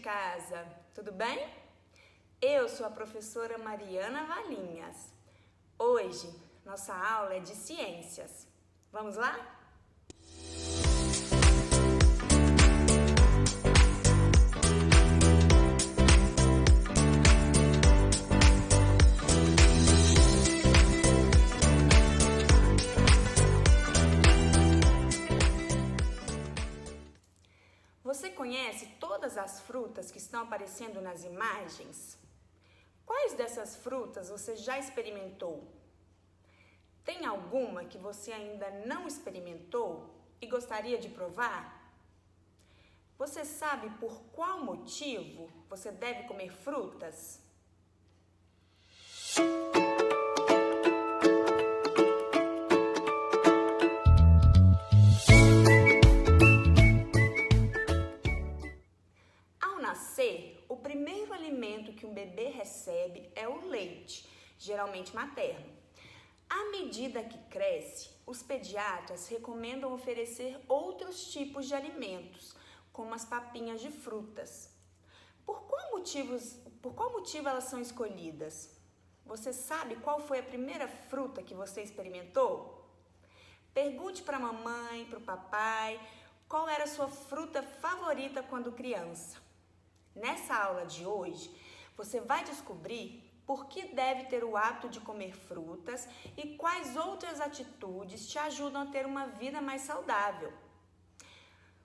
casa, tudo bem? Eu sou a professora Mariana Valinhas. Hoje, nossa aula é de ciências. Vamos lá? Você conhece todas as frutas que estão aparecendo nas imagens? Quais dessas frutas você já experimentou? Tem alguma que você ainda não experimentou e gostaria de provar? Você sabe por qual motivo você deve comer frutas? O primeiro alimento que um bebê recebe é o leite, geralmente materno. À medida que cresce, os pediatras recomendam oferecer outros tipos de alimentos, como as papinhas de frutas. Por qual motivo elas são escolhidas? Você sabe qual foi a primeira fruta que você experimentou? Pergunte para a mamãe, para o papai, qual era a sua fruta favorita quando criança. Nessa aula de hoje, você vai descobrir por que deve ter o hábito de comer frutas e quais outras atitudes te ajudam a ter uma vida mais saudável.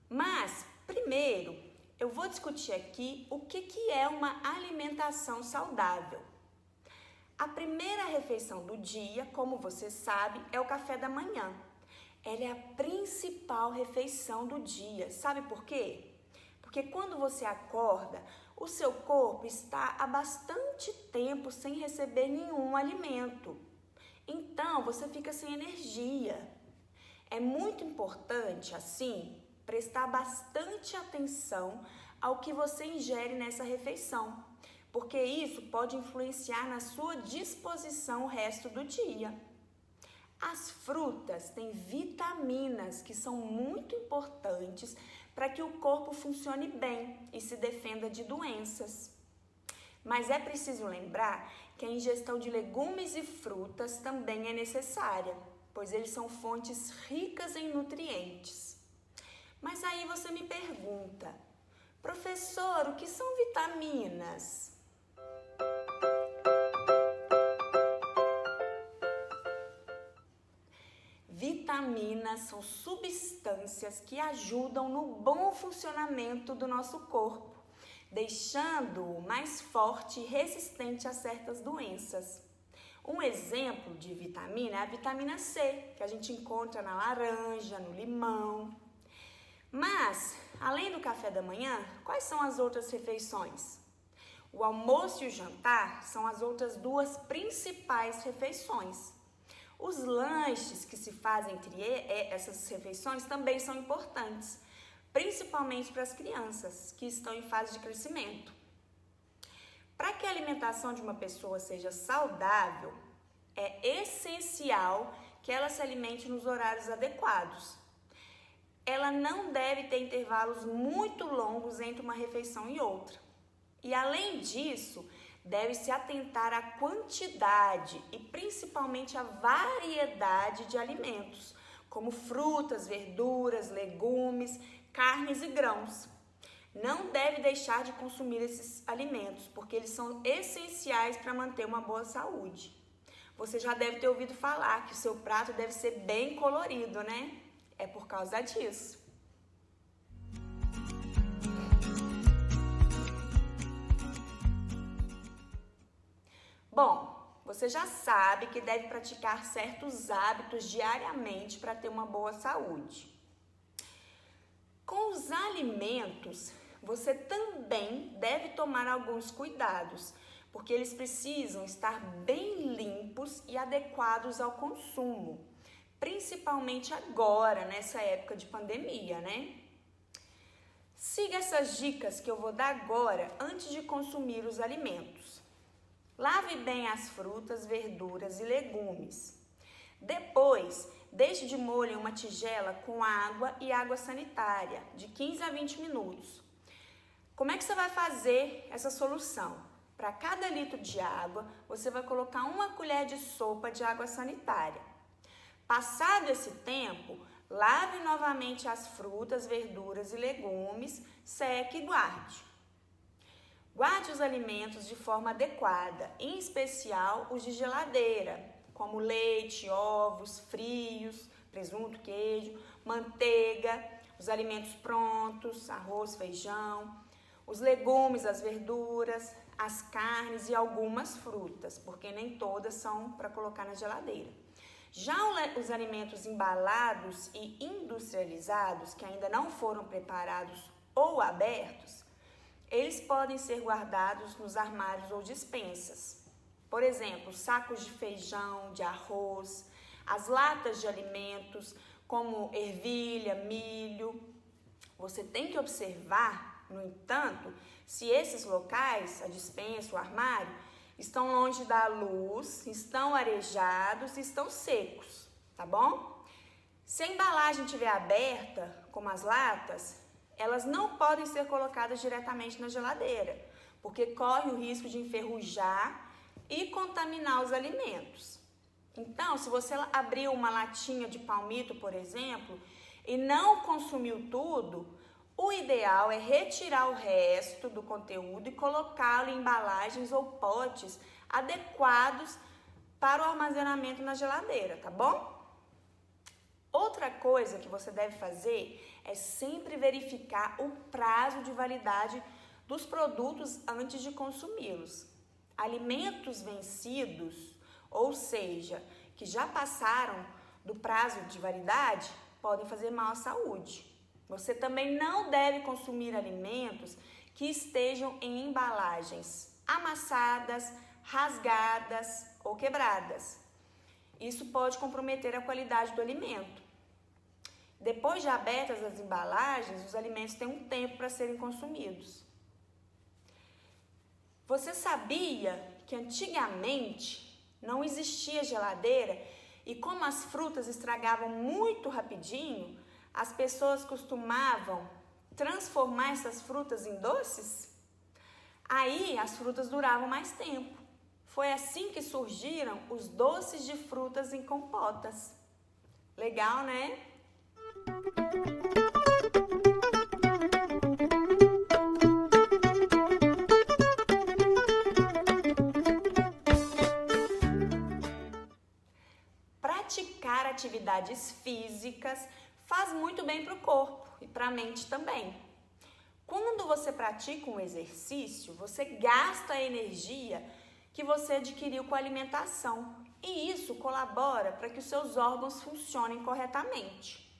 Mas, primeiro, eu vou discutir aqui o que é uma alimentação saudável. A primeira refeição do dia, como você sabe, é o café da manhã. Ela é a principal refeição do dia. Sabe por quê? Porque quando você acorda, o seu corpo está há bastante tempo sem receber nenhum alimento. Então, você fica sem energia. É muito importante, assim, prestar bastante atenção ao que você ingere nessa refeição, porque isso pode influenciar na sua disposição o resto do dia. As frutas têm vitaminas que são muito importantes para que o corpo funcione bem e se defenda de doenças. Mas é preciso lembrar que a ingestão de legumes e frutas também é necessária, pois eles são fontes ricas em nutrientes. Mas aí você me pergunta, professor, o que são vitaminas? Vitaminas são substâncias que ajudam no bom funcionamento do nosso corpo, deixando-o mais forte e resistente a certas doenças. Um exemplo de vitamina é a vitamina C, que a gente encontra na laranja, no limão. Mas, além do café da manhã, quais são as outras refeições? O almoço e o jantar são as outras duas principais refeições. Os lanches que se fazem entre essas refeições também são importantes, principalmente para as crianças que estão em fase de crescimento. Para que a alimentação de uma pessoa seja saudável, é essencial que ela se alimente nos horários adequados. Ela não deve ter intervalos muito longos entre uma refeição e outra. E além disso, deve-se atentar à quantidade e principalmente à variedade de alimentos, como frutas, verduras, legumes, carnes e grãos. Não deve deixar de consumir esses alimentos, porque eles são essenciais para manter uma boa saúde. Você já deve ter ouvido falar que o seu prato deve ser bem colorido, né? É por causa disso. Bom, você já sabe que deve praticar certos hábitos diariamente para ter uma boa saúde. Com os alimentos, você também deve tomar alguns cuidados, porque eles precisam estar bem limpos e adequados ao consumo, principalmente agora, nessa época de pandemia, né? Siga essas dicas que eu vou dar agora antes de consumir os alimentos. Lave bem as frutas, verduras e legumes. Depois, deixe de molho em uma tigela com água e água sanitária, de 15 a 20 minutos. Como é que você vai fazer essa solução? Para cada litro de água, você vai colocar 1 colher de sopa de água sanitária. Passado esse tempo, lave novamente as frutas, verduras e legumes, seque e guarde. Guarde os alimentos de forma adequada, em especial os de geladeira, como leite, ovos, frios, presunto, queijo, manteiga, os alimentos prontos, arroz, feijão, os legumes, as verduras, as carnes e algumas frutas, porque nem todas são para colocar na geladeira. Já os alimentos embalados e industrializados, que ainda não foram preparados ou abertos, eles podem ser guardados nos armários ou despensas. Por exemplo, sacos de feijão, de arroz, as latas de alimentos, como ervilha, milho. Você tem que observar, no entanto, se esses locais, a despensa, o armário, estão longe da luz, estão arejados, estão secos, tá bom? Se a embalagem estiver aberta, como as latas, elas não podem ser colocadas diretamente na geladeira, porque corre o risco de enferrujar e contaminar os alimentos. Então, se você abriu uma latinha de palmito, por exemplo, e não consumiu tudo, o ideal é retirar o resto do conteúdo e colocá-lo em embalagens ou potes adequados para o armazenamento na geladeira, tá bom? Outra coisa que você deve fazer é sempre verificar o prazo de validade dos produtos antes de consumi-los. Alimentos vencidos, ou seja, que já passaram do prazo de validade, podem fazer mal à saúde. Você também não deve consumir alimentos que estejam em embalagens amassadas, rasgadas ou quebradas. Isso pode comprometer a qualidade do alimento. Depois de abertas as embalagens, os alimentos têm um tempo para serem consumidos. Você sabia que antigamente não existia geladeira e como as frutas estragavam muito rapidinho, as pessoas costumavam transformar essas frutas em doces? Aí as frutas duravam mais tempo. Foi assim que surgiram os doces de frutas em compotas. Legal, né? Praticar atividades físicas faz muito bem para o corpo e para a mente também. Quando você pratica um exercício, você gasta a energia que você adquiriu com a alimentação e isso colabora para que os seus órgãos funcionem corretamente.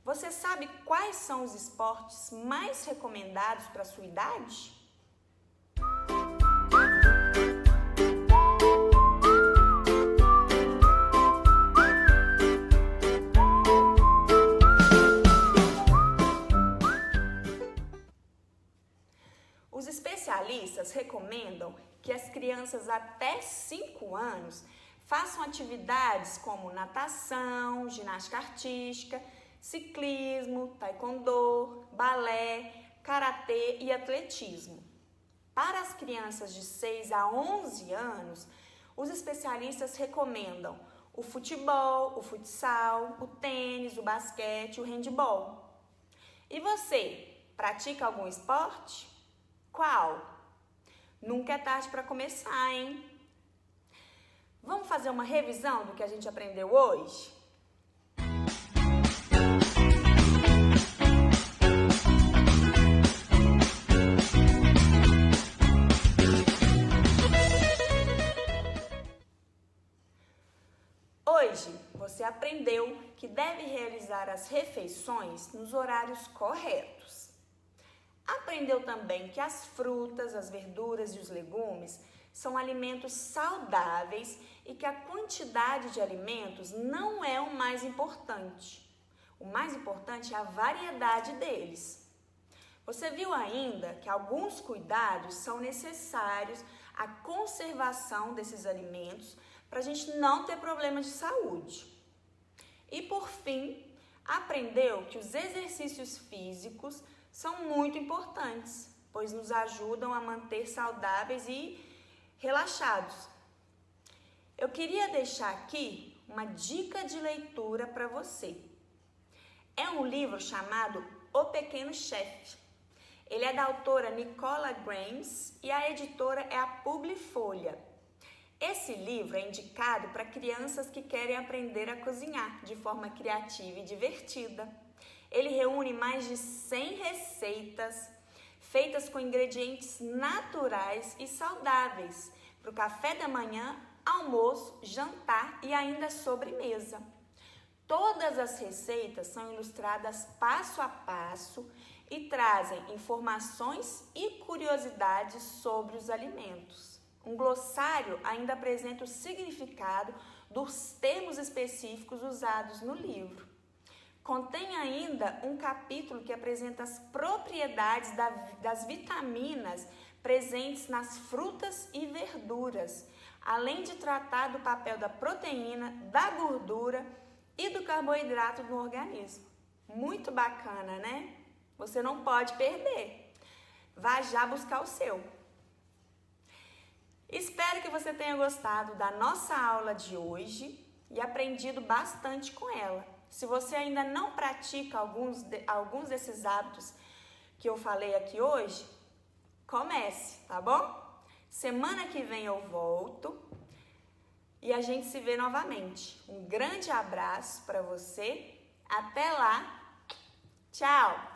Você sabe quais são os esportes mais recomendados para a sua idade? Os especialistas recomendam que as crianças até 5 anos façam atividades como natação, ginástica artística, ciclismo, taekwondo, balé, karatê e atletismo. Para as crianças de 6 a 11 anos, os especialistas recomendam o futebol, o futsal, o tênis, o basquete, o handebol. E você, pratica algum esporte? Qual? Nunca é tarde para começar, hein? Vamos fazer uma revisão do que a gente aprendeu hoje? Hoje você aprendeu que deve realizar as refeições nos horários corretos. Aprendeu também que as frutas, as verduras e os legumes são alimentos saudáveis e que a quantidade de alimentos não é o mais importante. O mais importante é a variedade deles. Você viu ainda que alguns cuidados são necessários à conservação desses alimentos para a gente não ter problemas de saúde. E por fim, aprendeu que os exercícios físicos são muito importantes pois nos ajudam a manter saudáveis e relaxados. Eu queria deixar aqui uma dica de leitura para você. É um livro chamado O Pequeno Chefe. Ele é da autora Nicola Grimes e a editora é a Publifolha. Esse livro é indicado para crianças que querem aprender a cozinhar de forma criativa e divertida. Ele reúne mais de 100 receitas feitas com ingredientes naturais e saudáveis para o café da manhã, almoço, jantar e ainda sobremesa. Todas as receitas são ilustradas passo a passo e trazem informações e curiosidades sobre os alimentos. Um glossário ainda apresenta o significado dos termos específicos usados no livro. Contém ainda um capítulo que apresenta as propriedades das vitaminas presentes nas frutas e verduras, além de tratar do papel da proteína, da gordura e do carboidrato no organismo. Muito bacana, né? Você não pode perder. Vá já buscar o seu. Espero que você tenha gostado da nossa aula de hoje e aprendido bastante com ela. Se você ainda não pratica alguns desses hábitos que eu falei aqui hoje, comece, tá bom? Semana que vem eu volto e a gente se vê novamente. Um grande abraço para você. Até lá. Tchau!